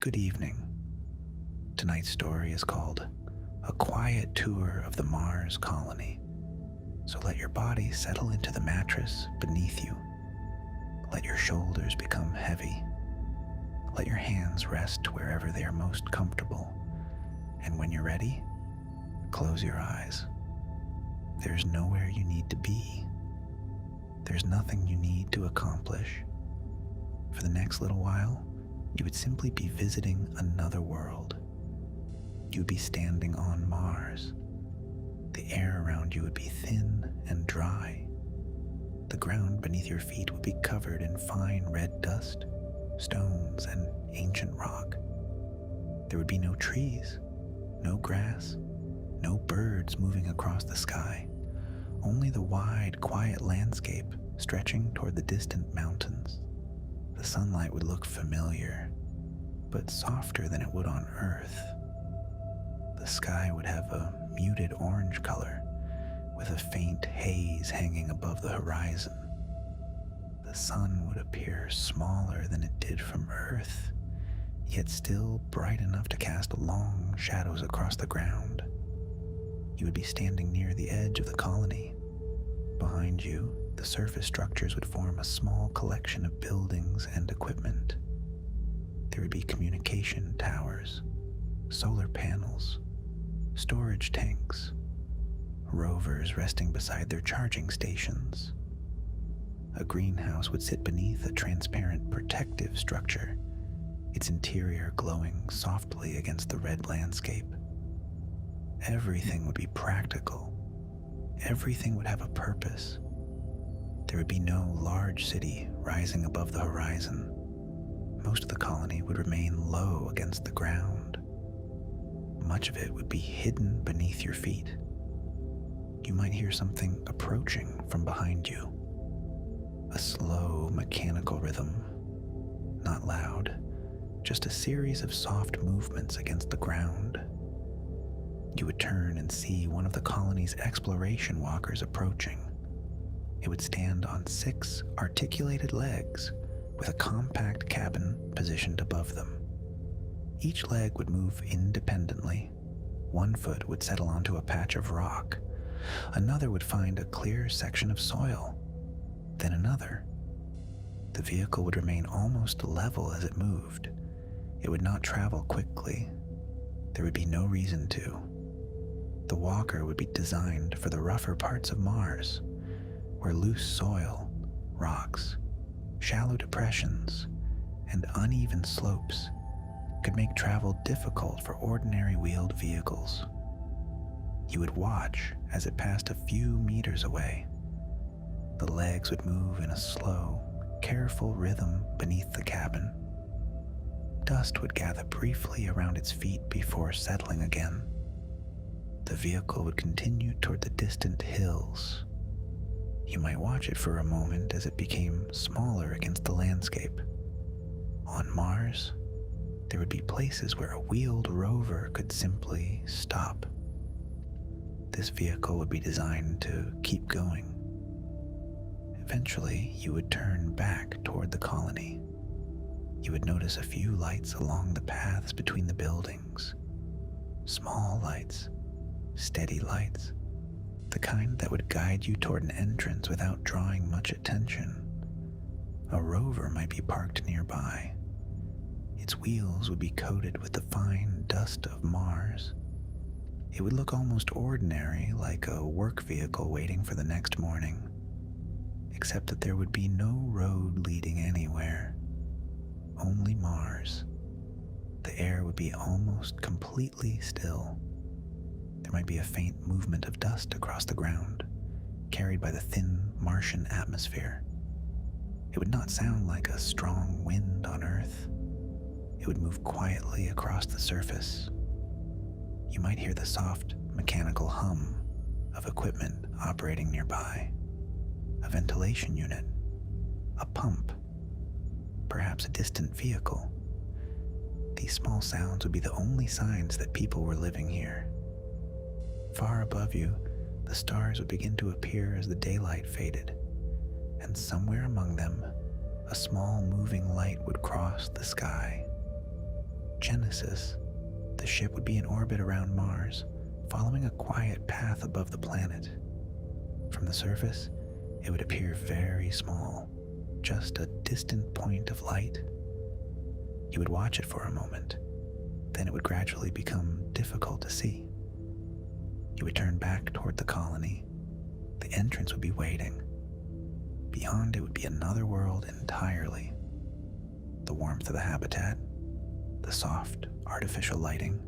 Good evening. Tonight's story is called A Quiet Tour of the Mars Colony. So let your body settle into the mattress beneath you. Let your shoulders become heavy. Let your hands rest wherever they are most comfortable. And when you're ready, close your eyes. There's nowhere you need to be. There's nothing you need to accomplish. For the next little while, you would simply be visiting another world. You would be standing on Mars. The air around you would be thin and dry. The ground beneath your feet would be covered in fine red dust, stones, and ancient rock. There would be no trees, no grass, no birds moving across the sky, only the wide, quiet landscape stretching toward the distant mountains. The sunlight would look familiar, but softer than it would on Earth. The sky would have a muted orange color, with a faint haze hanging above the horizon. The sun would appear smaller than it did from Earth, yet still bright enough to cast long shadows across the ground. You would be standing near the edge of the colony. Behind you, the surface structures would form a small collection of buildings and equipment. There would be communication towers, solar panels, storage tanks, rovers resting beside their charging stations. A greenhouse would sit beneath a transparent protective structure, its interior glowing softly against the red landscape. Everything would be practical. Everything would have a purpose. There would be no large city rising above the horizon. Most of the colony would remain low against the ground. Much of it would be hidden beneath your feet. You might hear something approaching from behind you. A slow, mechanical rhythm. Not loud, just a series of soft movements against the ground. You would turn and see one of the colony's exploration walkers approaching. It would stand on 6 articulated legs with a compact cabin positioned above them. Each leg would move independently. One foot would settle onto a patch of rock. Another would find a clear section of soil. Then another. The vehicle would remain almost level as it moved. It would not travel quickly. There would be no reason to. The walker would be designed for the rougher parts of Mars, where loose soil, rocks, shallow depressions, and uneven slopes could make travel difficult for ordinary wheeled vehicles. You would watch as it passed a few meters away. The legs would move in a slow, careful rhythm beneath the cabin. Dust would gather briefly around its feet before settling again. The vehicle would continue toward the distant hills. You might watch it for a moment as it became smaller against the landscape. On Mars, there would be places where a wheeled rover could simply stop. This vehicle would be designed to keep going. Eventually, you would turn back toward the colony. You would notice a few lights along the paths between the buildings. Small lights, steady lights. The kind that would guide you toward an entrance without drawing much attention. A rover might be parked nearby. Its wheels would be coated with the fine dust of Mars. It would look almost ordinary, like a work vehicle waiting for the next morning, except that there would be no road leading anywhere. Only Mars. The air would be almost completely still. There might be a faint movement of dust across the ground, carried by the thin Martian atmosphere. It would not sound like a strong wind on Earth. It would move quietly across the surface. You might hear the soft, mechanical hum of equipment operating nearby. A ventilation unit, a pump, perhaps a distant vehicle. These small sounds would be the only signs that people were living here. Far above you, the stars would begin to appear as the daylight faded, and somewhere among them, a small moving light would cross the sky. Genesis, the ship would be in orbit around Mars, following a quiet path above the planet. From the surface, it would appear very small, just a distant point of light. You would watch it for a moment, then it would gradually become difficult to see. You would turn back toward the colony. The entrance would be waiting. Beyond it would be another world entirely. The warmth of the habitat, the soft, artificial lighting,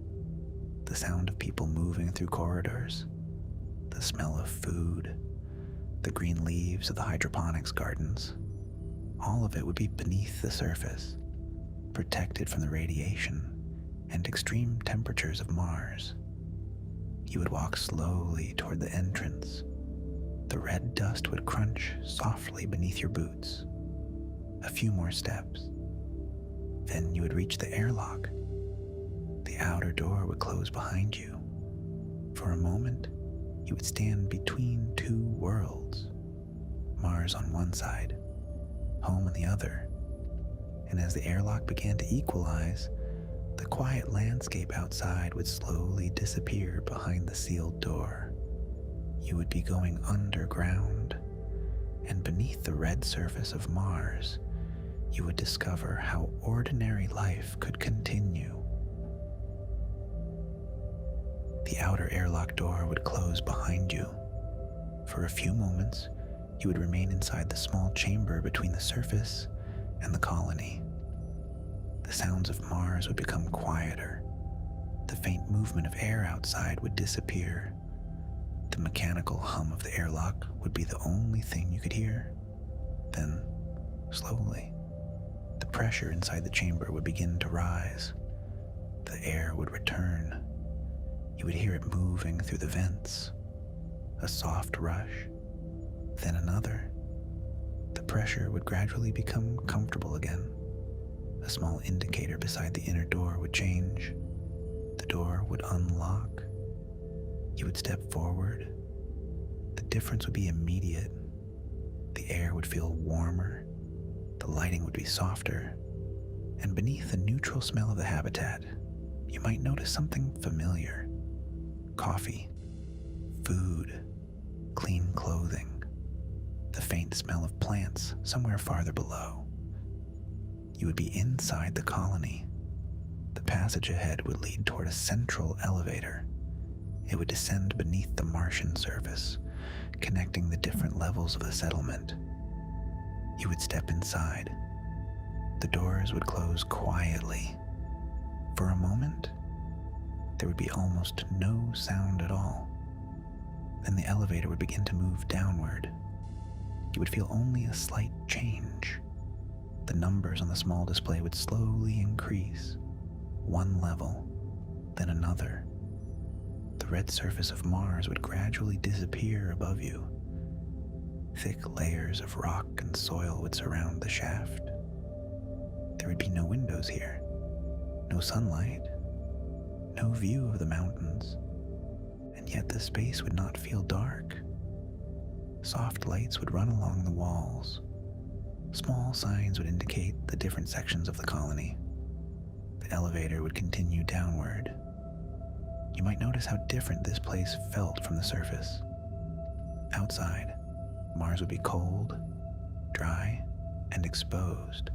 the sound of people moving through corridors, the smell of food, the green leaves of the hydroponics gardens. All of it would be beneath the surface, protected from the radiation and extreme temperatures of Mars. You would walk slowly toward the entrance. The red dust would crunch softly beneath your boots. A few more steps. Then you would reach the airlock. The outer door would close behind you. For a moment, you would stand between two worlds. Mars on one side, home on the other. And as the airlock began to equalize, the quiet landscape outside would slowly disappear behind the sealed door. You would be going underground, and beneath the red surface of Mars, you would discover how ordinary life could continue. The outer airlock door would close behind you. For a few moments, you would remain inside the small chamber between the surface and the colony. The sounds of Mars would become quieter. The faint movement of air outside would disappear. The mechanical hum of the airlock would be the only thing you could hear. Then, slowly, the pressure inside the chamber would begin to rise. The air would return. You would hear it moving through the vents. A soft rush, then another. The pressure would gradually become comfortable again. A small indicator beside the inner door would change. The door would unlock. You would step forward. The difference would be immediate. The air would feel warmer. The lighting would be softer. And beneath the neutral smell of the habitat, you might notice something familiar. Coffee, food, clean clothing, the faint smell of plants somewhere farther below. You would be inside the colony. The passage ahead would lead toward a central elevator. It would descend beneath the Martian surface, connecting the different levels of the settlement. You would step inside. The doors would close quietly. For a moment, there would be almost no sound at all. Then the elevator would begin to move downward. You would feel only a slight change. The numbers on the small display would slowly increase. One level, then another. The red surface of Mars would gradually disappear above you. Thick layers of rock and soil would surround the shaft. There would be no windows here, no sunlight, no view of the mountains, and yet the space would not feel dark. Soft lights would run along the walls. Small signs would indicate the different sections of the colony. The elevator would continue downward. You might notice how different this place felt from the surface. Outside, Mars would be cold, dry, and exposed.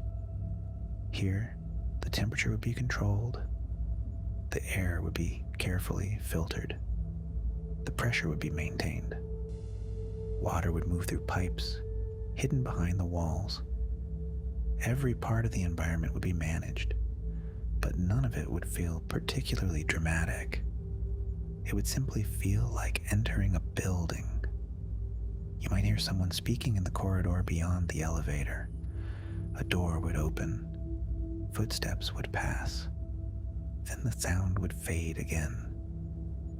Here, the temperature would be controlled. The air would be carefully filtered. The pressure would be maintained. Water would move through pipes, hidden behind the walls. Every part of the environment would be managed, but none of it would feel particularly dramatic. It would simply feel like entering a building. You might hear someone speaking in the corridor beyond the elevator. A door would open. Footsteps would pass. Then the sound would fade again.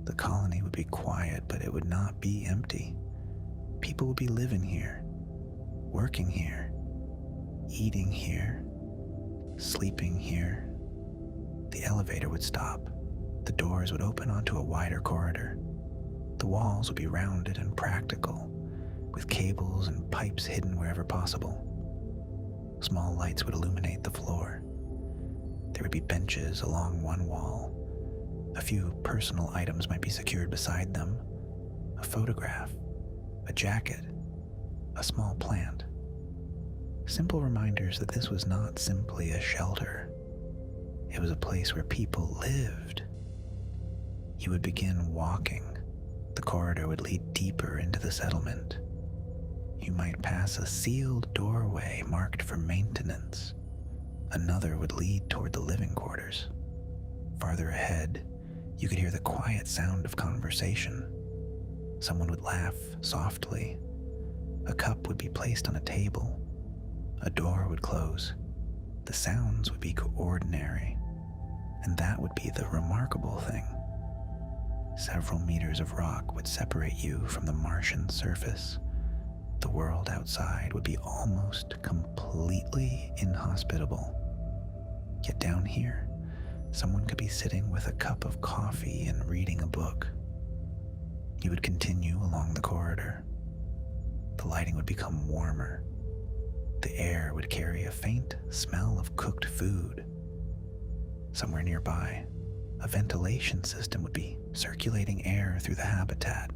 The colony would be quiet, but it would not be empty. People would be living here, working here, eating here, sleeping here. The elevator would stop. The doors would open onto a wider corridor. The walls would be rounded and practical, with cables and pipes hidden wherever possible. Small lights would illuminate the floor. There would be benches along one wall. A few personal items might be secured beside them. A photograph, a jacket, a small plant. Simple reminders that this was not simply a shelter. It was a place where people lived. You would begin walking. The corridor would lead deeper into the settlement. You might pass a sealed doorway marked for maintenance. Another would lead toward the living quarters. Farther ahead, you could hear the quiet sound of conversation. Someone would laugh softly. A cup would be placed on a table. A door would close. The sounds would be ordinary, and that would be the remarkable thing. Several meters of rock would separate you from the Martian surface. The world outside would be almost completely inhospitable. Yet down here, someone could be sitting with a cup of coffee and reading a book. You would continue along the corridor. The lighting would become warmer. The air would carry a faint smell of cooked food. Somewhere nearby, a ventilation system would be circulating air through the habitat.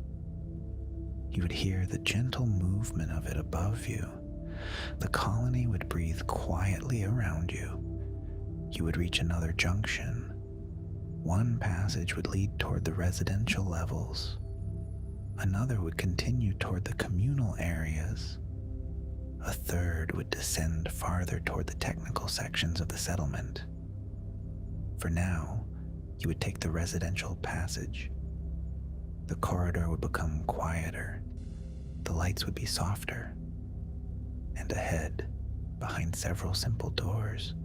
You would hear the gentle movement of it above you. The colony would breathe quietly around you. You would reach another junction. One passage would lead toward the residential levels. Another would continue toward the communal areas. A third would descend farther toward the technical sections of the settlement. For now, you would take the residential passage. The corridor would become quieter. The lights would be softer. And ahead, behind several simple doors,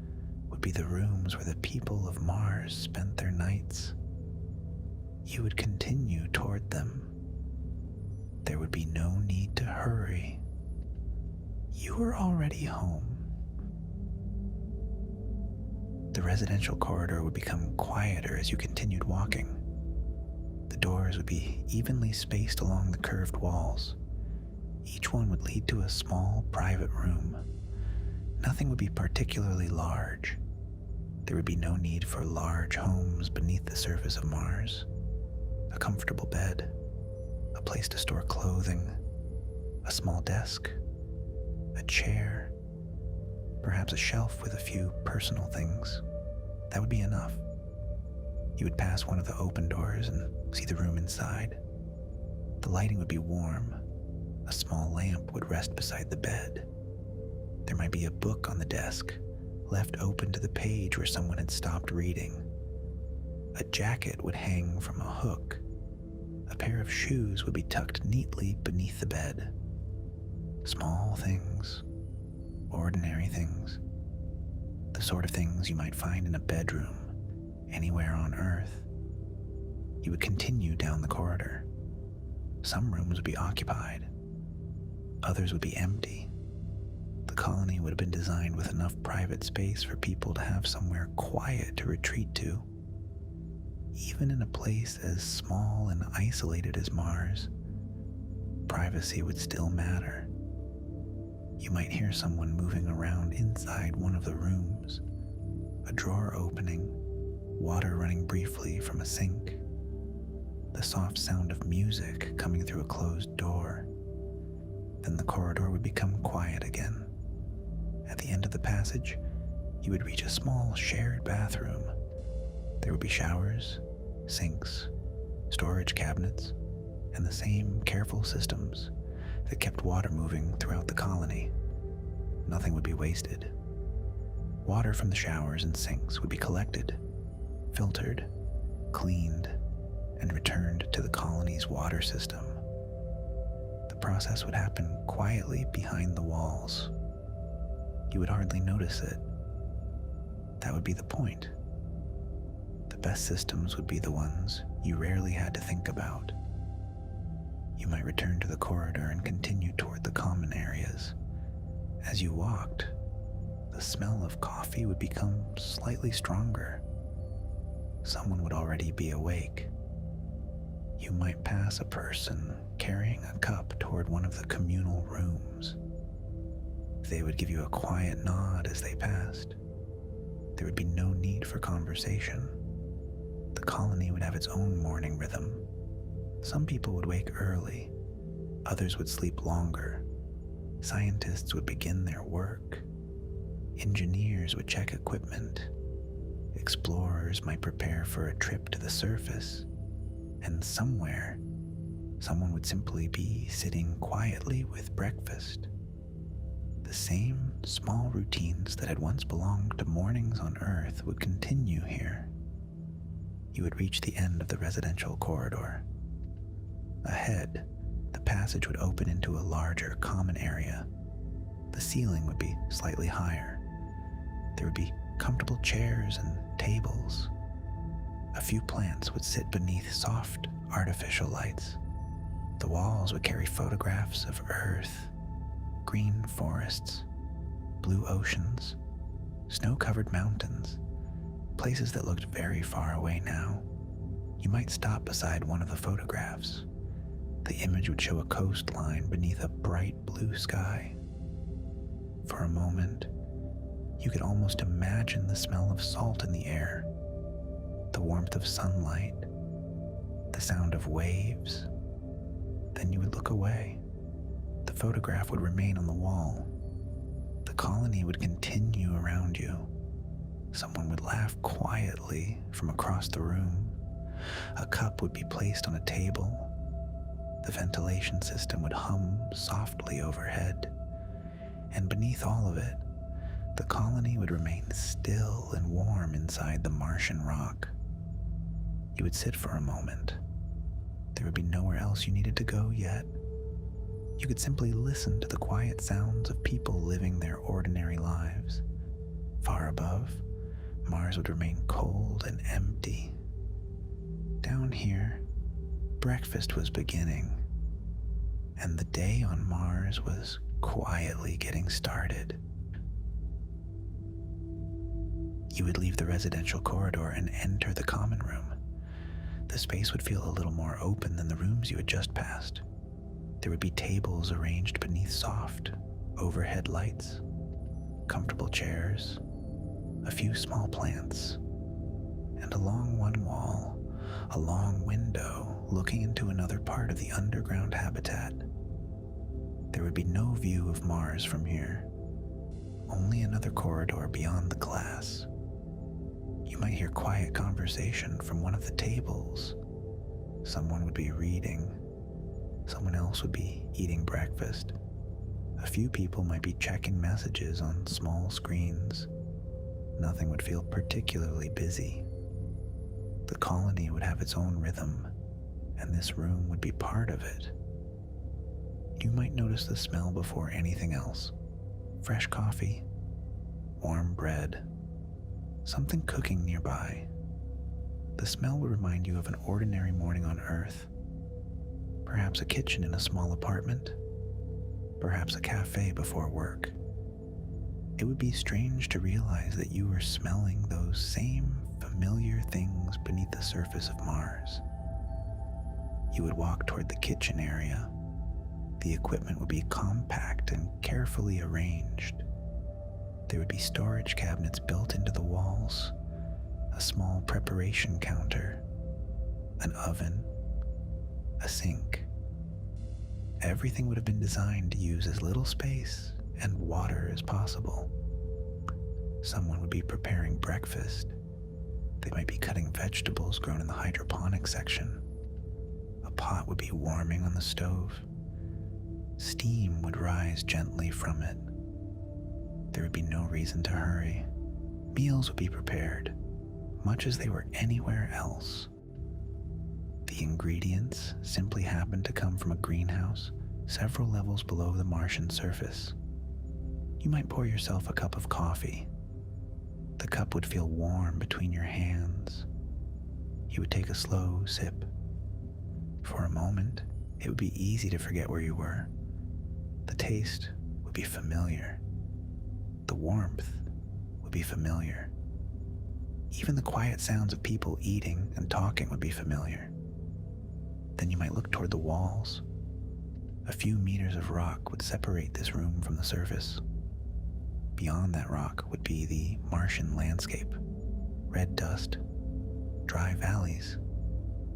would be the rooms where the people of Mars spent their nights. You would continue toward them. There would be no need to hurry. You were already home. The residential corridor would become quieter as you continued walking. The doors would be evenly spaced along the curved walls. Each one would lead to a small private room. Nothing would be particularly large. There would be no need for large homes beneath the surface of Mars. A comfortable bed, a place to store clothing, a small desk, a chair, perhaps a shelf with a few personal things. That would be enough. You would pass one of the open doors and see the room inside. The lighting would be warm. A small lamp would rest beside the bed. There might be a book on the desk, left open to the page where someone had stopped reading. A jacket would hang from a hook. A pair of shoes would be tucked neatly beneath the bed. Small things, ordinary things, the sort of things you might find in a bedroom anywhere on Earth. You would continue down the corridor. Some rooms would be occupied. Others would be empty. The colony would have been designed with enough private space for people to have somewhere quiet to retreat to. Even in a place as small and isolated as Mars, privacy would still matter. You might hear someone moving around inside one of the rooms, a drawer opening, water running briefly from a sink, the soft sound of music coming through a closed door. Then the corridor would become quiet again. At the end of the passage, you would reach a small shared bathroom. There would be showers, sinks, storage cabinets, and the same careful systems that kept water moving throughout the colony. Nothing would be wasted. Water from the showers and sinks would be collected, filtered, cleaned, and returned to the colony's water system. The process would happen quietly behind the walls. You would hardly notice it. That would be the point. The best systems would be the ones you rarely had to think about. You might return to the corridor and continue toward the common areas. As you walked, the smell of coffee would become slightly stronger. Someone would already be awake. You might pass a person carrying a cup toward one of the communal rooms. They would give you a quiet nod as they passed. There would be no need for conversation. The colony would have its own morning rhythm. Some people would wake early, others would sleep longer. Scientists would begin their work. Engineers would check equipment. Explorers might prepare for a trip to the surface. And somewhere, someone would simply be sitting quietly with breakfast. The same small routines that had once belonged to mornings on Earth would continue here. You would reach the end of the residential corridor. Ahead, the passage would open into a larger common area. The ceiling would be slightly higher. There would be comfortable chairs and tables. A few plants would sit beneath soft, artificial lights. The walls would carry photographs of Earth, green forests, blue oceans, snow-covered mountains, places that looked very far away now. You might stop beside one of the photographs. The image would show a coastline beneath a bright blue sky. For a moment, you could almost imagine the smell of salt in the air, the warmth of sunlight, the sound of waves. Then you would look away. The photograph would remain on the wall. The colony would continue around you. Someone would laugh quietly from across the room. A cup would be placed on a table. The ventilation system would hum softly overhead. And beneath all of it, the colony would remain still and warm inside the Martian rock. You would sit for a moment. There would be nowhere else you needed to go yet. You could simply listen to the quiet sounds of people living their ordinary lives. Far above, Mars would remain cold and empty. Down here, breakfast was beginning, and the day on Mars was quietly getting started. You would leave the residential corridor and enter the common room. The space would feel a little more open than the rooms you had just passed. There would be tables arranged beneath soft, overhead lights, comfortable chairs, a few small plants, and along one wall, a long window looking into another part of the underground habitat. There would be no view of Mars from here, only another corridor beyond the glass. You might hear quiet conversation from one of the tables. Someone would be reading. Someone else would be eating breakfast. A few people might be checking messages on small screens. Nothing would feel particularly busy. The colony would have its own rhythm, and this room would be part of it. You might notice the smell before anything else. Fresh coffee, warm bread, something cooking nearby. The smell would remind you of an ordinary morning on Earth. Perhaps a kitchen in a small apartment, perhaps a cafe before work. It would be strange to realize that you were smelling those same familiar things beneath the surface of Mars. You would walk toward the kitchen area. The equipment would be compact and carefully arranged. There would be storage cabinets built into the walls, a small preparation counter, an oven, a sink. Everything would have been designed to use as little space and water as possible. Someone would be preparing breakfast. They might be cutting vegetables grown in the hydroponics section. A pot would be warming on the stove. Steam would rise gently from it. There would be no reason to hurry. Meals would be prepared, much as they were anywhere else. The ingredients simply happened to come from a greenhouse several levels below the Martian surface. You might pour yourself a cup of coffee. The cup would feel warm between your hands. You would take a slow sip. For a moment, it would be easy to forget where you were. The taste would be familiar. The warmth would be familiar. Even the quiet sounds of people eating and talking would be familiar. Then you might look toward the walls. A few meters of rock would separate this room from the surface. Beyond that rock would be the Martian landscape: red dust, dry valleys,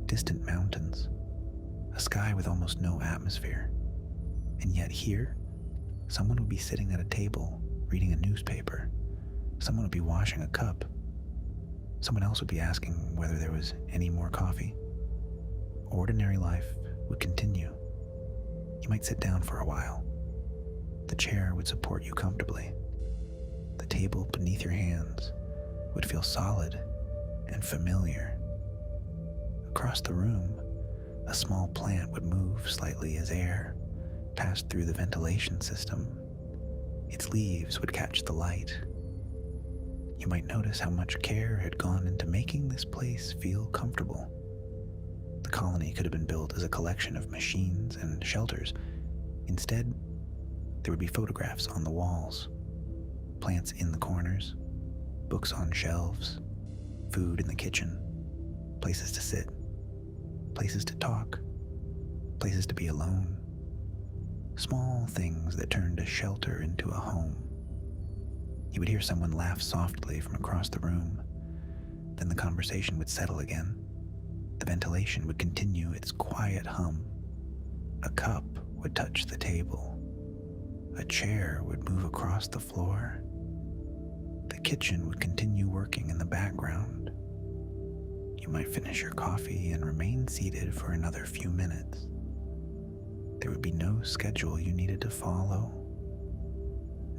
distant mountains, a sky with almost no atmosphere. And yet here, someone would be sitting at a table reading a newspaper. Someone would be washing a cup. Someone else would be asking whether there was any more coffee. Ordinary life would continue. You might sit down for a while. The chair would support you comfortably. The table beneath your hands would feel solid and familiar. Across the room, a small plant would move slightly as air passed through the ventilation system. Its leaves would catch the light. You might notice how much care had gone into making this place feel comfortable. The colony could have been built as a collection of machines and shelters. Instead, there would be photographs on the walls, plants in the corners, books on shelves, food in the kitchen, places to sit, places to talk, places to be alone. Small things that turned a shelter into a home. You would hear someone laugh softly from across the room. Then the conversation would settle again. The ventilation would continue its quiet hum. A cup would touch the table. A chair would move across the floor. The kitchen would continue working in the background. You might finish your coffee and remain seated for another few minutes. There would be no schedule you needed to follow.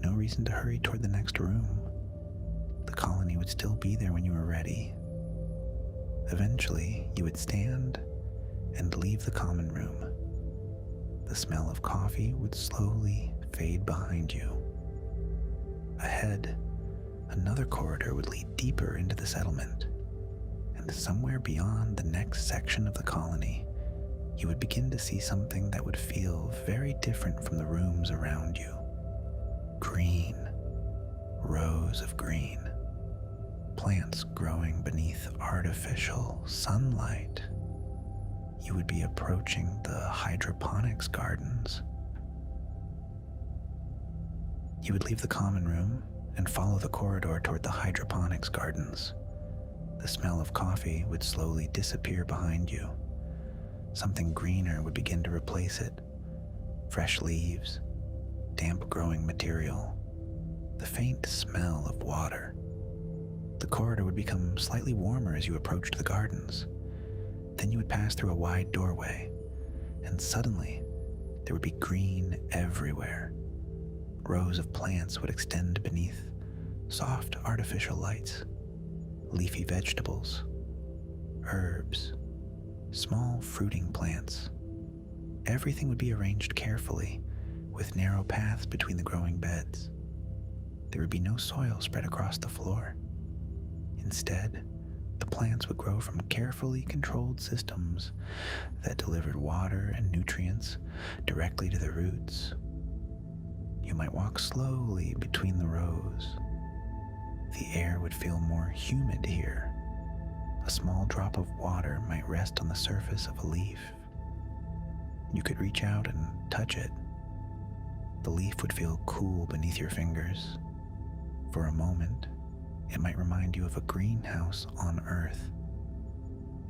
No reason to hurry toward the next room. The colony would still be there when you were ready. Eventually, you would stand and leave the common room. The smell of coffee would slowly fade behind you. Ahead, another corridor would lead deeper into the settlement, and somewhere beyond the next section of the colony, you would begin to see something that would feel very different from the rooms around you. Green, rows of green, plants growing beneath artificial sunlight. You would be approaching the hydroponics gardens. You would leave the common room and follow the corridor toward the hydroponics gardens. The smell of coffee would slowly disappear behind you. Something greener would begin to replace it. Fresh leaves, damp growing material, the faint smell of water. The corridor would become slightly warmer as you approached the gardens. Then you would pass through a wide doorway, and suddenly there would be green everywhere. Rows of plants would extend beneath soft artificial lights. Leafy vegetables, herbs, small fruiting plants. Everything would be arranged carefully, with narrow paths between the growing beds. There would be no soil spread across the floor. Instead, the plants would grow from carefully controlled systems that delivered water and nutrients directly to the roots. You might walk slowly between the rows. The air would feel more humid here. A small drop of water might rest on the surface of a leaf. You could reach out and touch it. The leaf would feel cool beneath your fingers. For a moment, it might remind you of a greenhouse on Earth,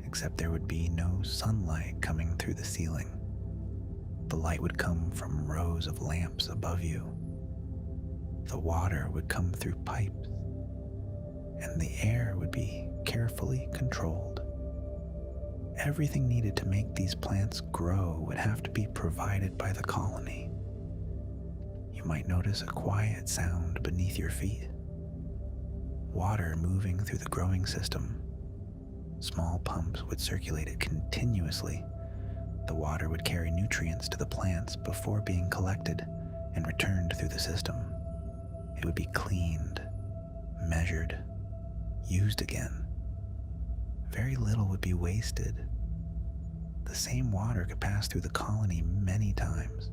except there would be no sunlight coming through the ceiling. The light would come from rows of lamps above you. The water would come through pipes, and the air would be carefully controlled. Everything needed to make these plants grow would have to be provided by the colony. You might notice a quiet sound beneath your feet. Water moving through the growing system. Small pumps would circulate it continuously. The water would carry nutrients to the plants before being collected and returned through the system. It would be cleaned, measured, used again. Very little would be wasted. The same water could pass through the colony many times.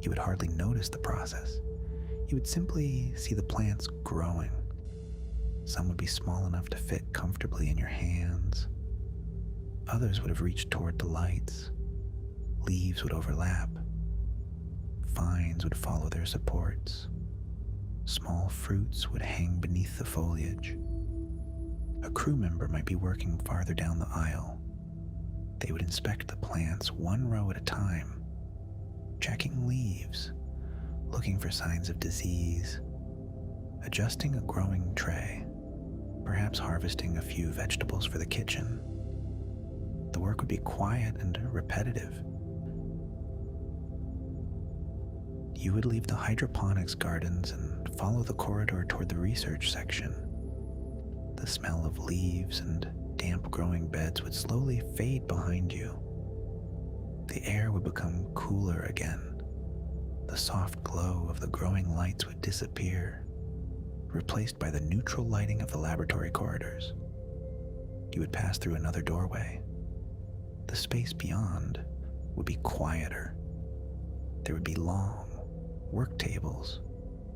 You would hardly notice the process. You would simply see the plants growing. Some would be small enough to fit comfortably in your hands. Others would have reached toward the lights. Leaves would overlap. Vines would follow their supports. Small fruits would hang beneath the foliage. A crew member might be working farther down the aisle. They would inspect the plants one row at a time, checking leaves, looking for signs of disease, adjusting a growing tray, perhaps harvesting a few vegetables for the kitchen. The work would be quiet and repetitive. You would leave the hydroponics gardens and follow the corridor toward the research section. The smell of leaves and damp growing beds would slowly fade behind you. The air would become cooler again. The soft glow of the growing lights would disappear, replaced by the neutral lighting of the laboratory corridors. You would pass through another doorway. The space beyond would be quieter. There would be long work tables,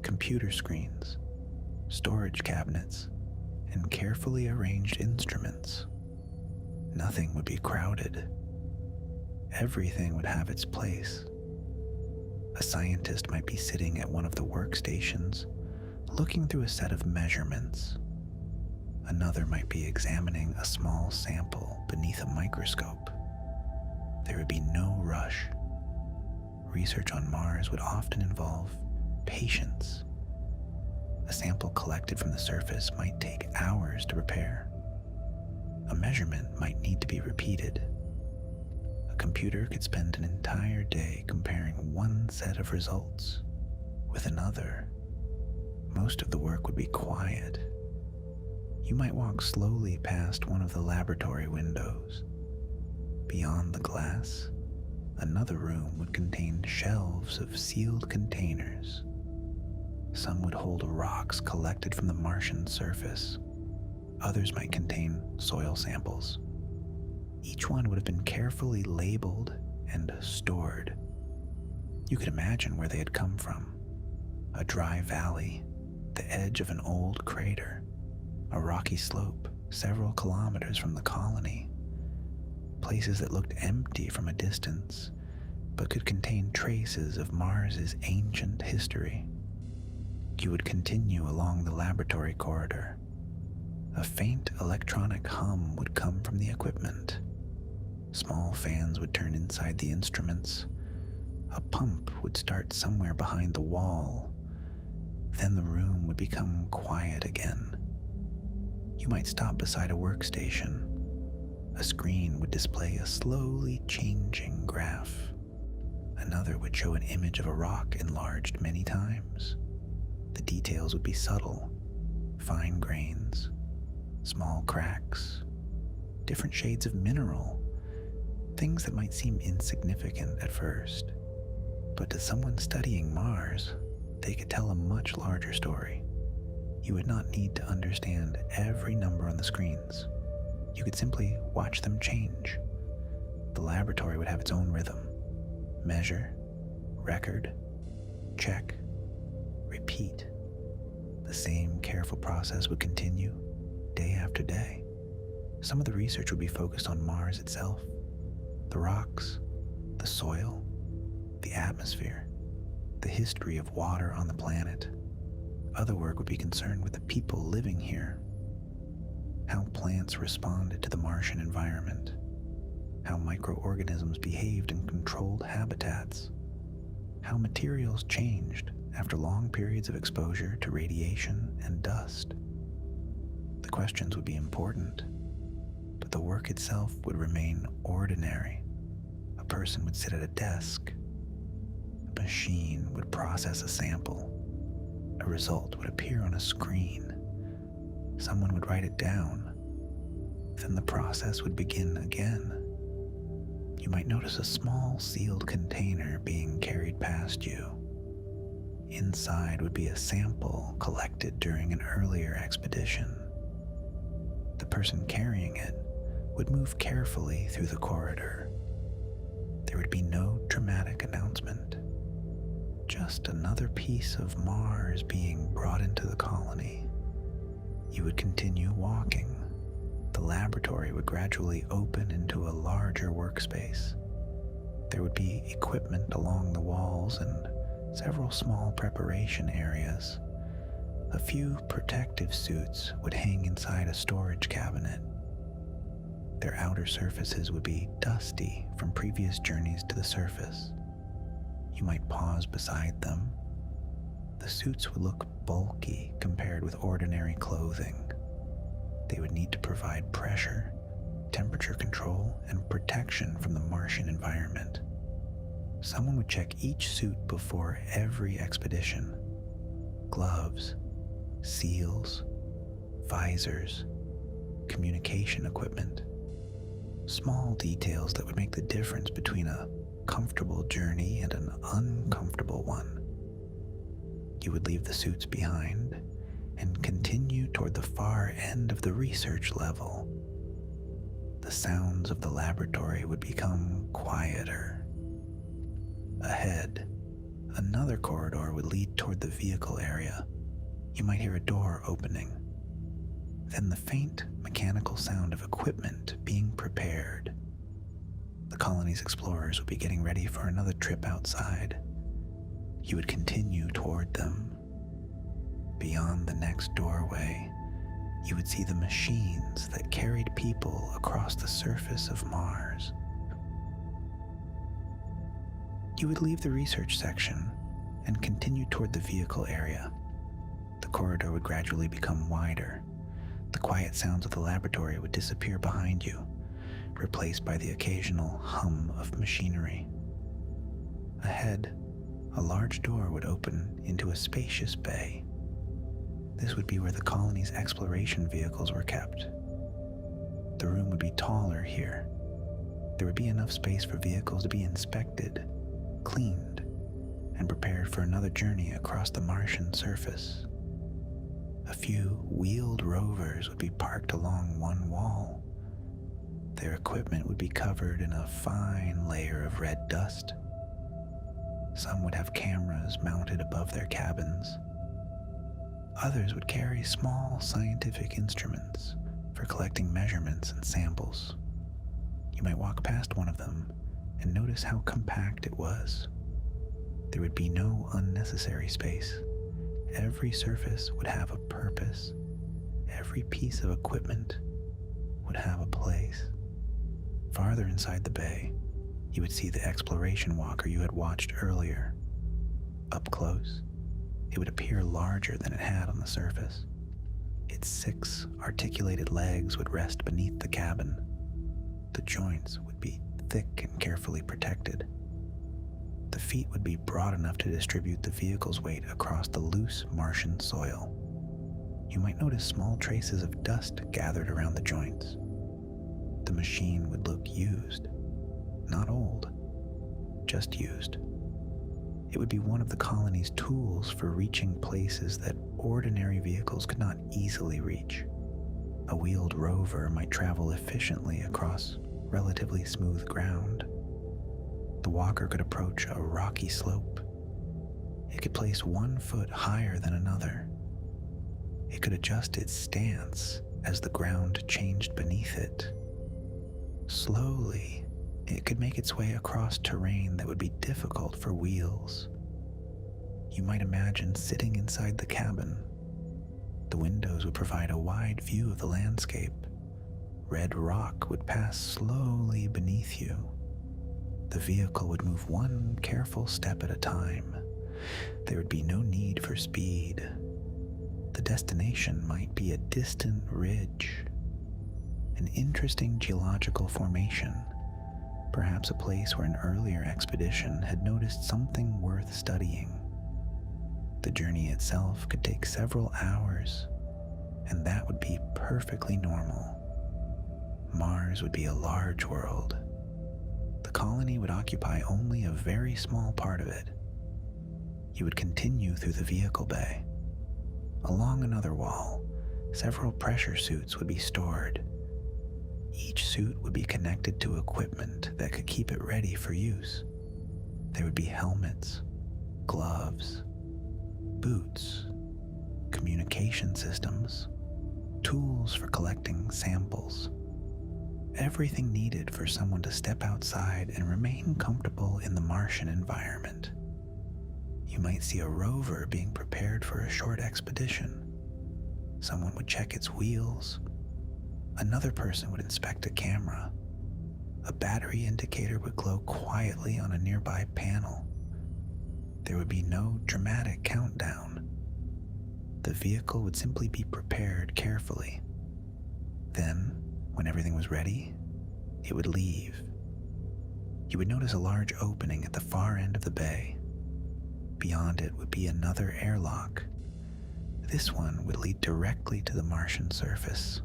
computer screens, storage cabinets, and carefully arranged instruments. Nothing would be crowded. Everything would have its place. A scientist might be sitting at one of the workstations, looking through a set of measurements. Another might be examining a small sample beneath a microscope. There would be no rush. Research on Mars would often involve patience. A sample collected from the surface might take hours to prepare. A measurement might need to be repeated. A computer could spend an entire day comparing one set of results with another. Most of the work would be quiet. You might walk slowly past one of the laboratory windows. Beyond the glass, another room would contain shelves of sealed containers. Some would hold rocks collected from the Martian surface. Others might contain soil samples. Each one would have been carefully labeled and stored. You could imagine where they had come from. A dry valley, the edge of an old crater, a rocky slope several kilometers from the colony. Places that looked empty from a distance, but could contain traces of Mars's ancient history. You would continue along the laboratory corridor. A faint electronic hum would come from the equipment. Small fans would turn inside the instruments. A pump would start somewhere behind the wall. Then the room would become quiet again. You might stop beside a workstation. A screen would display a slowly changing graph. Another would show an image of a rock enlarged many times. The details would be subtle, fine grains, small cracks, different shades of mineral, things that might seem insignificant at first. But to someone studying Mars, they could tell a much larger story. You would not need to understand every number on the screens. You could simply watch them change. The laboratory would have its own rhythm. Measure, record, check, repeat. The same careful process would continue day after day. Some of the research would be focused on Mars itself, the rocks, the soil, the atmosphere, the history of water on the planet. Other work would be concerned with the people living here, how plants responded to the Martian environment, how microorganisms behaved in controlled habitats, how materials changed after long periods of exposure to radiation and dust. The questions would be important, but the work itself would remain ordinary. A person would sit at a desk. A machine would process a sample. A result would appear on a screen. Someone would write it down. Then the process would begin again. You might notice a small sealed container being carried past you. Inside would be a sample collected during an earlier expedition. The person carrying it would move carefully through the corridor. There would be no dramatic announcement. Just another piece of Mars being brought into the colony. You would continue walking. The laboratory would gradually open into a larger workspace. There would be equipment along the walls and several small preparation areas. A few protective suits would hang inside a storage cabinet. Their outer surfaces would be dusty from previous journeys to the surface. You might pause beside them. The suits would look bulky compared with ordinary clothing. They would need to provide pressure, temperature control, and protection from the Martian environment. Someone would check each suit before every expedition. Gloves, seals, visors, communication equipment. Small details that would make the difference between a comfortable journey and an uncomfortable one. You would leave the suits behind and continue toward the far end of the research level. The sounds of the laboratory would become quieter. Ahead, another corridor would lead toward the vehicle area. You might hear a door opening. Then the faint mechanical sound of equipment being prepared. The colony's explorers would be getting ready for another trip outside. You would continue toward them. Beyond the next doorway, you would see the machines that carried people across the surface of Mars. You would leave the research section and continue toward the vehicle area. The corridor would gradually become wider. The quiet sounds of the laboratory would disappear behind you, replaced by the occasional hum of machinery. Ahead, a large door would open into a spacious bay. This would be where the colony's exploration vehicles were kept. The room would be taller here. There would be enough space for vehicles to be inspected, cleaned, and prepared for another journey across the Martian surface. A few wheeled rovers would be parked along one wall. Their equipment would be covered in a fine layer of red dust. Some would have cameras mounted above their cabins. Others would carry small scientific instruments for collecting measurements and samples. You might walk past one of them and notice how compact it was. There would be no unnecessary space. Every surface would have a purpose. Every piece of equipment would have a place. Farther inside the bay, you would see the exploration walker you had watched earlier. Up close, it would appear larger than it had on the surface. Its 6 articulated legs would rest beneath the cabin. The joints would be thick and carefully protected. The feet would be broad enough to distribute the vehicle's weight across the loose Martian soil. You might notice small traces of dust gathered around the joints. The machine would look used, not old, just used. It would be one of the colony's tools for reaching places that ordinary vehicles could not easily reach. A wheeled rover might travel efficiently across relatively smooth ground. The walker could approach a rocky slope. It could place one foot higher than another. It could adjust its stance as the ground changed beneath it. Slowly, it could make its way across terrain that would be difficult for wheels. You might imagine sitting inside the cabin. The windows would provide a wide view of the landscape. Red rock would pass slowly beneath you. The vehicle would move one careful step at a time. There would be no need for speed. The destination might be a distant ridge, an interesting geological formation, perhaps a place where an earlier expedition had noticed something worth studying. The journey itself could take several hours, and that would be perfectly normal. Mars would be a large world. The colony would occupy only a very small part of it. You would continue through the vehicle bay. Along another wall, several pressure suits would be stored. Each suit would be connected to equipment that could keep it ready for use. There would be helmets, gloves, boots, communication systems, tools for collecting samples. Everything needed for someone to step outside and remain comfortable in the Martian environment. You might see a rover being prepared for a short expedition. Someone would check its wheels. Another person would inspect a camera. A battery indicator would glow quietly on a nearby panel. There would be no dramatic countdown. The vehicle would simply be prepared carefully. Then, when everything was ready, it would leave. You would notice a large opening at the far end of the bay. Beyond it would be another airlock. This one would lead directly to the Martian surface.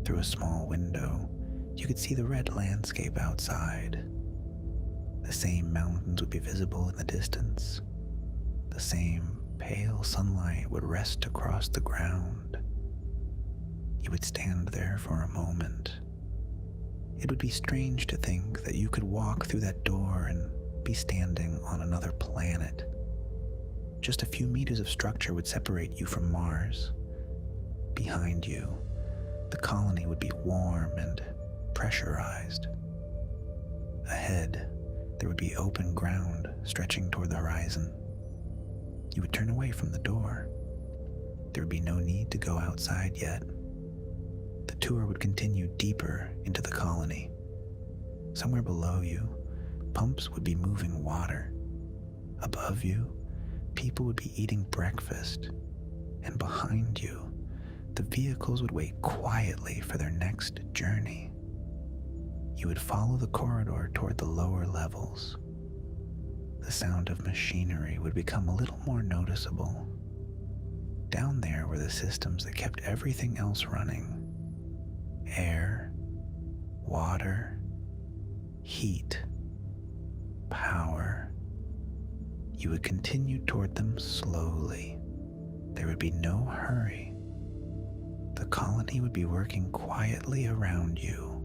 Through a small window, you could see the red landscape outside. The same mountains would be visible in the distance. The same pale sunlight would rest across the ground. You would stand there for a moment. It would be strange to think that you could walk through that door and be standing on another planet. Just a few meters of structure would separate you from Mars. Behind you, the colony would be warm and pressurized. Ahead, there would be open ground stretching toward the horizon. You would turn away from the door. There would be no need to go outside yet. The tour would continue deeper into the colony. Somewhere below you, pumps would be moving water. Above you, people would be eating breakfast. And behind you, the vehicles would wait quietly for their next journey. You would follow the corridor toward the lower levels. The sound of machinery would become a little more noticeable. Down there were the systems that kept everything else running. Air, water, heat, power. You would continue toward them slowly. There would be no hurry. The colony would be working quietly around you.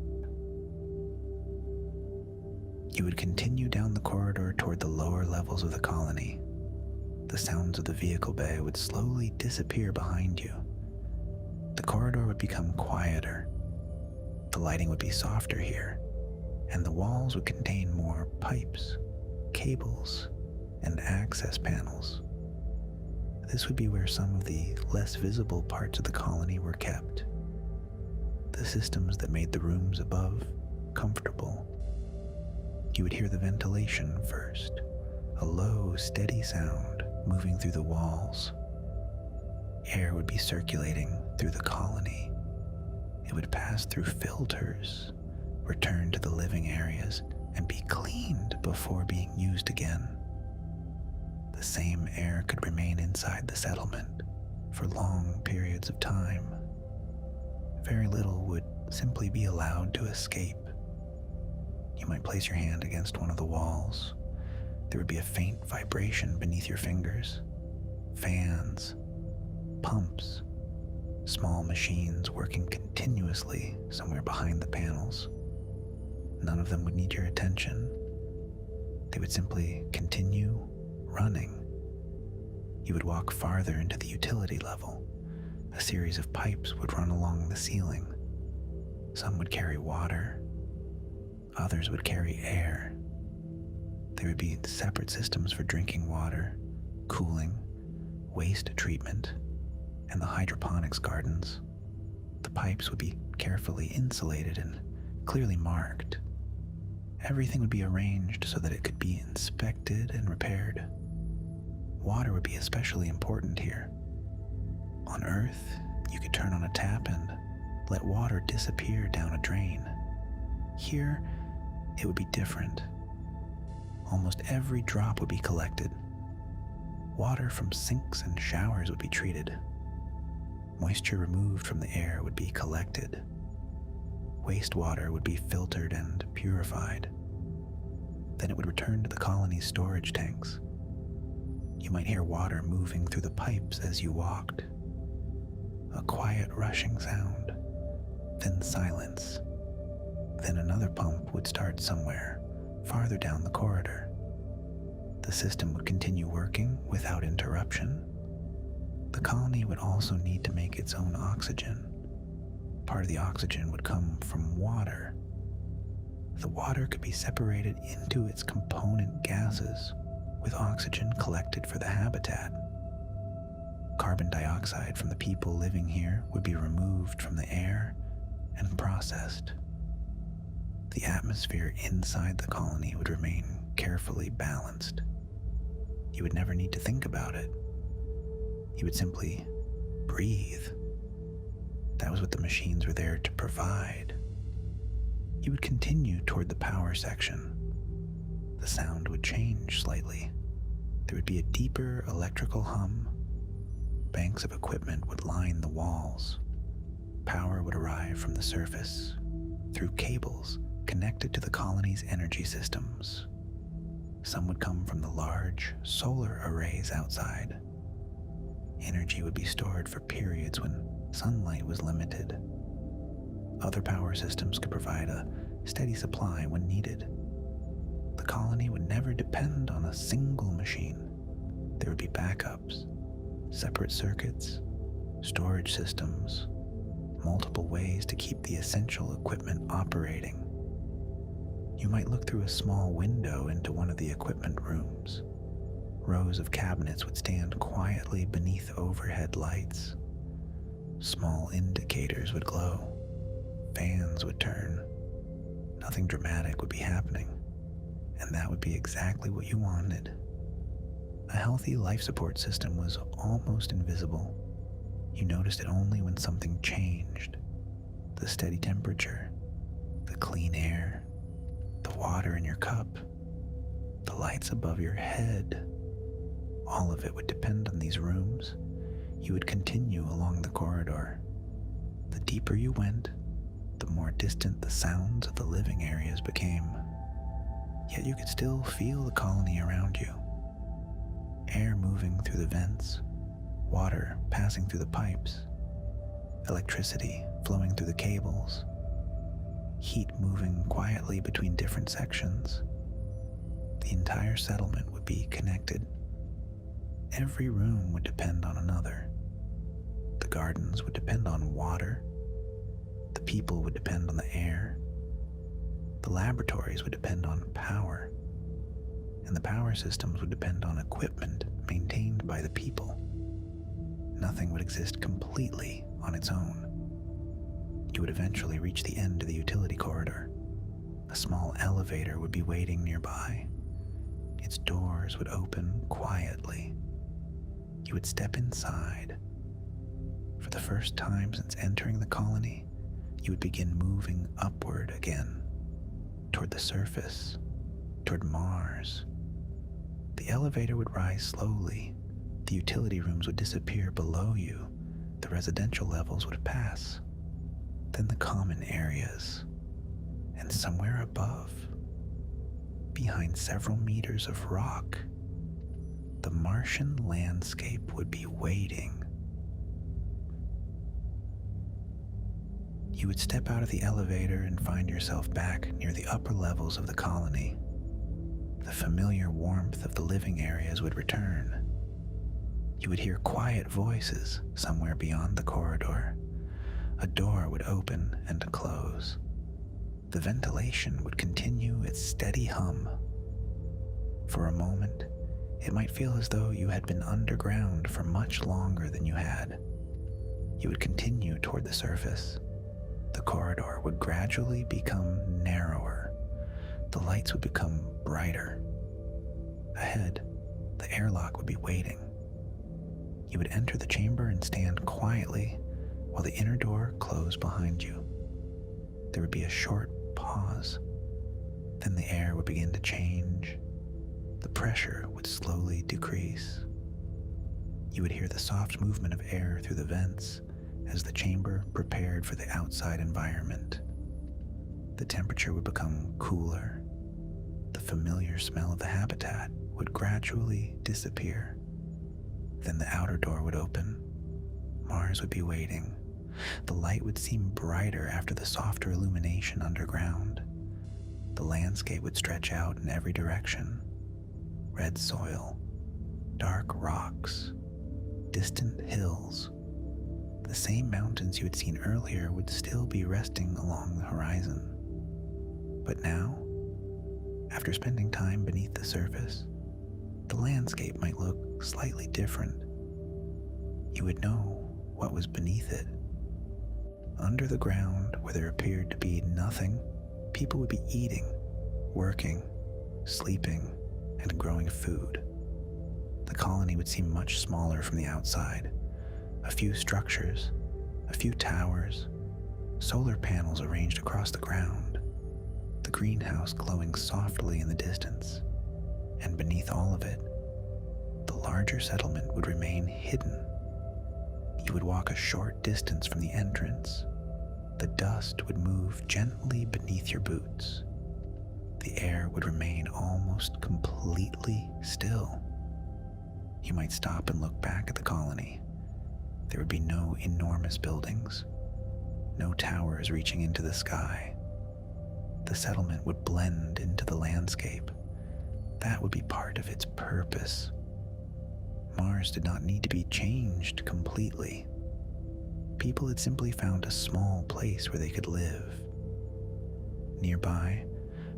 You would continue down the corridor toward the lower levels of the colony. The sounds of the vehicle bay would slowly disappear behind you. The corridor would become quieter. The lighting would be softer here, and the walls would contain more pipes, cables, and access panels. This would be where some of the less visible parts of the colony were kept. The systems that made the rooms above comfortable. You would hear the ventilation first, a low, steady sound moving through the walls. Air would be circulating through the colony. It would pass through filters, return to the living areas, and be cleaned before being used again. The same air could remain inside the settlement for long periods of time. Very little would simply be allowed to escape. You might place your hand against one of the walls. There would be a faint vibration beneath your fingers. Fans, pumps, small machines working continuously somewhere behind the panels. None of them would need your attention. They would simply continue running. You would walk farther into the utility level. A series of pipes would run along the ceiling. Some would carry water. Others would carry air. There would be separate systems for drinking water, cooling, waste treatment, and the hydroponics gardens. The pipes would be carefully insulated and clearly marked. Everything would be arranged so that it could be inspected and repaired. Water would be especially important here. On Earth, you could turn on a tap and let water disappear down a drain. Here, it would be different. Almost every drop would be collected. Water from sinks and showers would be treated. Moisture removed from the air would be collected. Wastewater would be filtered and purified. Then it would return to the colony's storage tanks. You might hear water moving through the pipes as you walked. A quiet rushing sound, then silence. Then another pump would start somewhere farther down the corridor. The system would continue working without interruption. The colony would also need to make its own oxygen. Part of the oxygen would come from water. The water could be separated into its component gases, with oxygen collected for the habitat. Carbon dioxide from the people living here would be removed from the air and processed. The atmosphere inside the colony would remain carefully balanced. You would never need to think about it. You would simply breathe. That was what the machines were there to provide. You would continue toward the power section. The sound would change slightly. There would be a deeper electrical hum. Banks of equipment would line the walls. Power would arrive from the surface through cables connected to the colony's energy systems. Some would come from the large solar arrays outside. Energy would be stored for periods when sunlight was limited. Other power systems could provide a steady supply when needed. The colony would never depend on a single machine. There would be backups, separate circuits, storage systems, multiple ways to keep the essential equipment operating. You might look through a small window into one of the equipment rooms. Rows of cabinets would stand quietly beneath overhead lights. Small indicators would glow. Fans would turn. Nothing dramatic would be happening, and that would be exactly what you wanted. A healthy life support system was almost invisible. You noticed it only when something changed. The steady temperature, the clean air, the water in your cup, the lights above your head. All of it would depend on these rooms. You would continue along the corridor. The deeper you went, the more distant the sounds of the living areas became. Yet you could still feel the colony around you. Air moving through the vents, water passing through the pipes, electricity flowing through the cables, heat moving quietly between different sections. The entire settlement would be connected. Every room would depend on another. The gardens would depend on water. The people would depend on the air. The laboratories would depend on power. And the power systems would depend on equipment maintained by the people. Nothing would exist completely on its own. You would eventually reach the end of the utility corridor. A small elevator would be waiting nearby. Its doors would open quietly. You would step inside. For the first time since entering the colony, you would begin moving upward again, toward the surface, toward Mars. The elevator would rise slowly. The utility rooms would disappear below you. The residential levels would pass. Then the common areas. And somewhere above, behind several meters of rock, the Martian landscape would be waiting. You would step out of the elevator and find yourself back near the upper levels of the colony. The familiar warmth of the living areas would return. You would hear quiet voices somewhere beyond the corridor. A door would open and close. The ventilation would continue its steady hum. For a moment, it might feel as though you had been underground for much longer than you had. You would continue toward the surface. The corridor would gradually become narrower. The lights would become brighter. Ahead, the airlock would be waiting. You would enter the chamber and stand quietly while the inner door closed behind you. There would be a short pause. Then the air would begin to change. The pressure would slowly decrease. You would hear the soft movement of air through the vents as the chamber prepared for the outside environment. The temperature would become cooler. The familiar smell of the habitat would gradually disappear. Then the outer door would open. Mars would be waiting. The light would seem brighter after the softer illumination underground. The landscape would stretch out in every direction. Red soil, dark rocks, distant hills. The same mountains you had seen earlier would still be resting along the horizon. But now, after spending time beneath the surface, the landscape might look slightly different. You would know what was beneath it. Under the ground, where there appeared to be nothing, people would be eating, working, sleeping, and growing food. The colony would seem much smaller from the outside. A few structures, a few towers, solar panels arranged across the ground, the greenhouse glowing softly in the distance, and beneath all of it, the larger settlement would remain hidden. You would walk a short distance from the entrance. The dust would move gently beneath your boots. The air would remain almost completely still. You might stop and look back at the colony. There would be no enormous buildings, no towers reaching into the sky. The settlement would blend into the landscape. That would be part of its purpose. Mars did not need to be changed completely. People had simply found a small place where they could live. Nearby,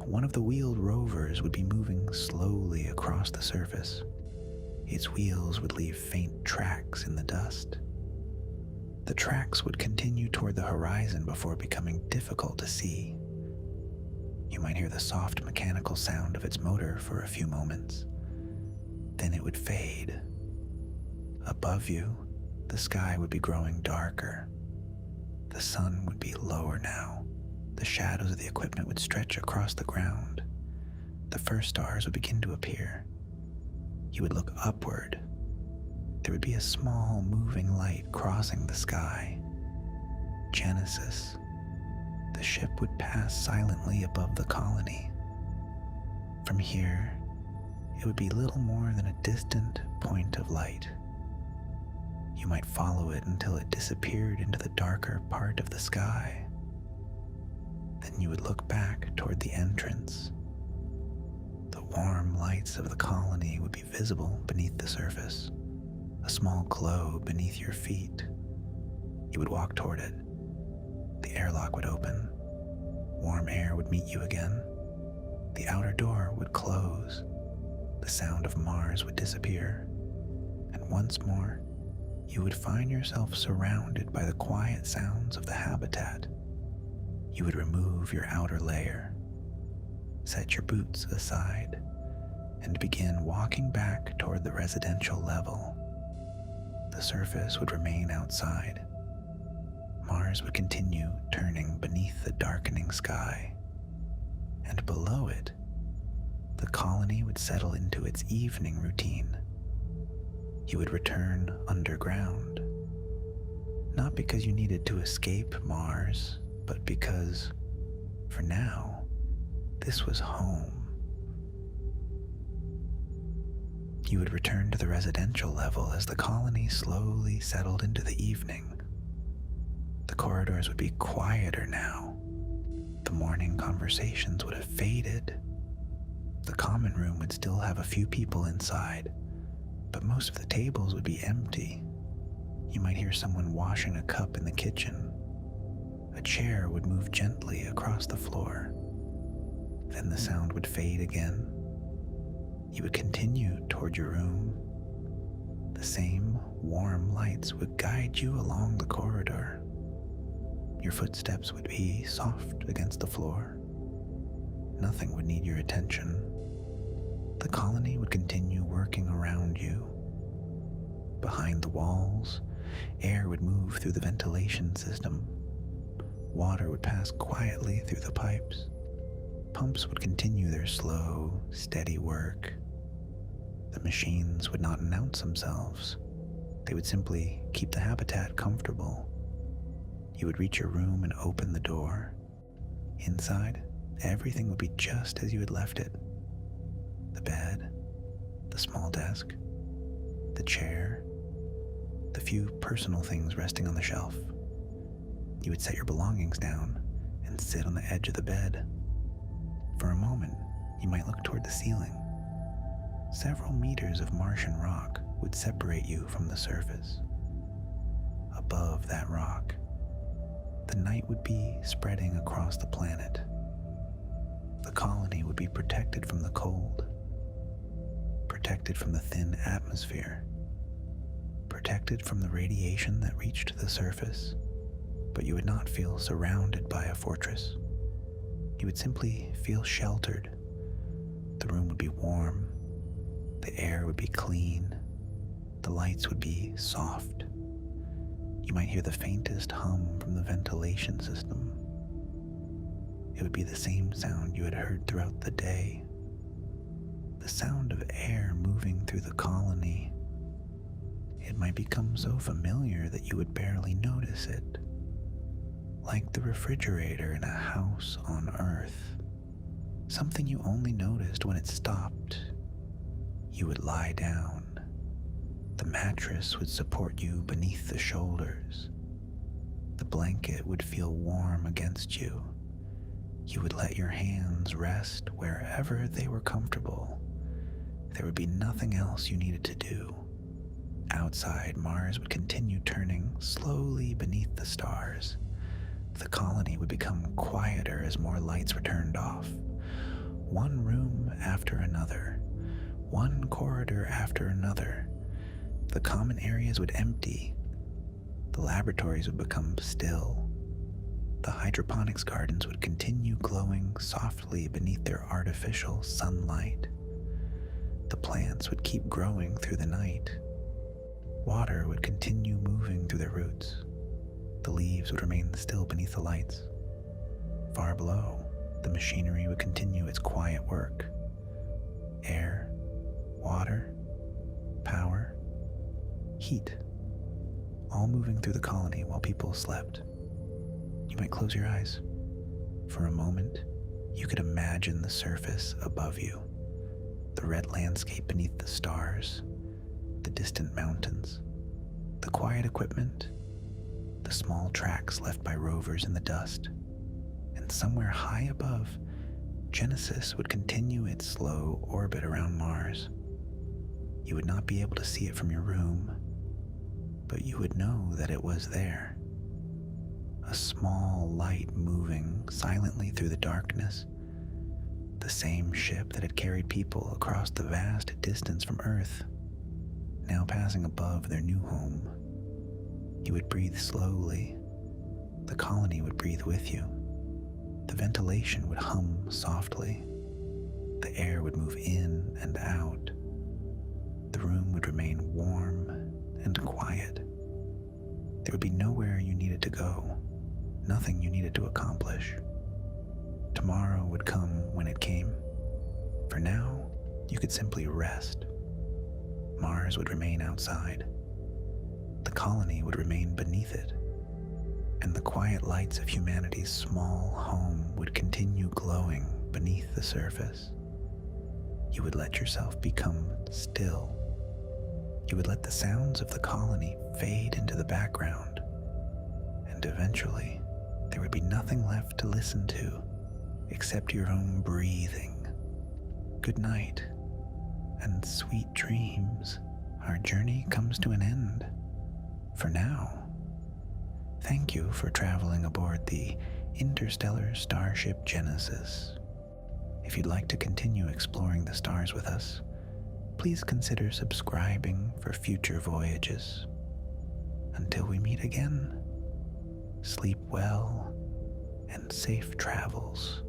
one of the wheeled rovers would be moving slowly across the surface. Its wheels would leave faint tracks in the dust. The tracks would continue toward the horizon before becoming difficult to see. You might hear the soft mechanical sound of its motor for a few moments. Then it would fade. Above you, the sky would be growing darker. The sun would be lower now. The shadows of the equipment would stretch across the ground. The first stars would begin to appear. You would look upward. There would be a small moving light crossing the sky. Genesis. The ship would pass silently above the colony. From here, it would be little more than a distant point of light. You might follow it until it disappeared into the darker part of the sky. Then you would look back toward the entrance. The warm lights of the colony would be visible beneath the surface, a small glow beneath your feet. You would walk toward it. The airlock would open. Warm air would meet you again. The outer door would close. The sound of Mars would disappear. And once more, you would find yourself surrounded by the quiet sounds of the habitat. You would remove your outer layer, set your boots aside, and begin walking back toward the residential level. The surface would remain outside. Mars would continue turning beneath the darkening sky, and below it, the colony would settle into its evening routine. You would return underground, not because you needed to escape Mars, but because, for now, this was home. You would return to the residential level as the colony slowly settled into the evening. The corridors would be quieter now. The morning conversations would have faded. The common room would still have a few people inside, but most of the tables would be empty. You might hear someone washing a cup in the kitchen. A chair would move gently across the floor. Then the sound would fade again. You would continue toward your room. The same warm lights would guide you along the corridor. Your footsteps would be soft against the floor. Nothing would need your attention. The colony would continue working around you. Behind the walls, air would move through the ventilation system. Water would pass quietly through the pipes. Pumps would continue their slow, steady work. The machines would not announce themselves. They would simply keep the habitat comfortable. You would reach your room and open the door. Inside, everything would be just as you had left it. The bed, the small desk, the chair, the few personal things resting on the shelf. You would set your belongings down and sit on the edge of the bed. For a moment, you might look toward the ceiling. Several meters of Martian rock would separate you from the surface. Above that rock, the night would be spreading across the planet. The colony would be protected from the cold, protected from the thin atmosphere, protected from the radiation that reached the surface, but you would not feel surrounded by a fortress. You would simply feel sheltered. The room would be warm, the air would be clean, the lights would be soft. You might hear the faintest hum from the ventilation system. It would be the same sound you had heard throughout the day, the sound of air moving through the colony. It might become so familiar that you would barely notice it, like the refrigerator in a house on Earth, something you only noticed when it stopped. You would lie down. The mattress would support you beneath the shoulders. The blanket would feel warm against you. You would let your hands rest wherever they were comfortable. There would be nothing else you needed to do. Outside, Mars would continue turning slowly beneath the stars. The colony would become quieter as more lights were turned off. One room after another, one corridor after another. The common areas would empty. The laboratories would become still. The hydroponics gardens would continue glowing softly beneath their artificial sunlight. The plants would keep growing through the night. Water would continue moving through their roots. The leaves would remain still beneath the lights. Far below, the machinery would continue its quiet work. Air, water, power, heat, all moving through the colony while people slept. You might close your eyes. For a moment, you could imagine the surface above you, the red landscape beneath the stars, the distant mountains, the quiet equipment, the small tracks left by rovers in the dust, and somewhere high above, Genesis would continue its slow orbit around Mars. You would not be able to see it from your room, but you would know that it was there. A small light moving silently through the darkness, the same ship that had carried people across the vast distance from Earth, now passing above their new home. You would breathe slowly. The colony would breathe with you. The ventilation would hum softly. The air would move in and out. The room would remain warm and quiet. There would be nowhere you needed to go, nothing you needed to accomplish. Tomorrow would come when it came. For now, you could simply rest. Mars would remain outside. The colony would remain beneath it, and the quiet lights of humanity's small home would continue glowing beneath the surface. You would let yourself become still. You would let the sounds of the colony fade into the background, and eventually there would be nothing left to listen to except your own breathing. Good night, and sweet dreams. Our journey comes to an end. For now, thank you for traveling aboard the interstellar starship Genesis. If you'd like to continue exploring the stars with us, please consider subscribing for future voyages. Until we meet again, sleep well and safe travels.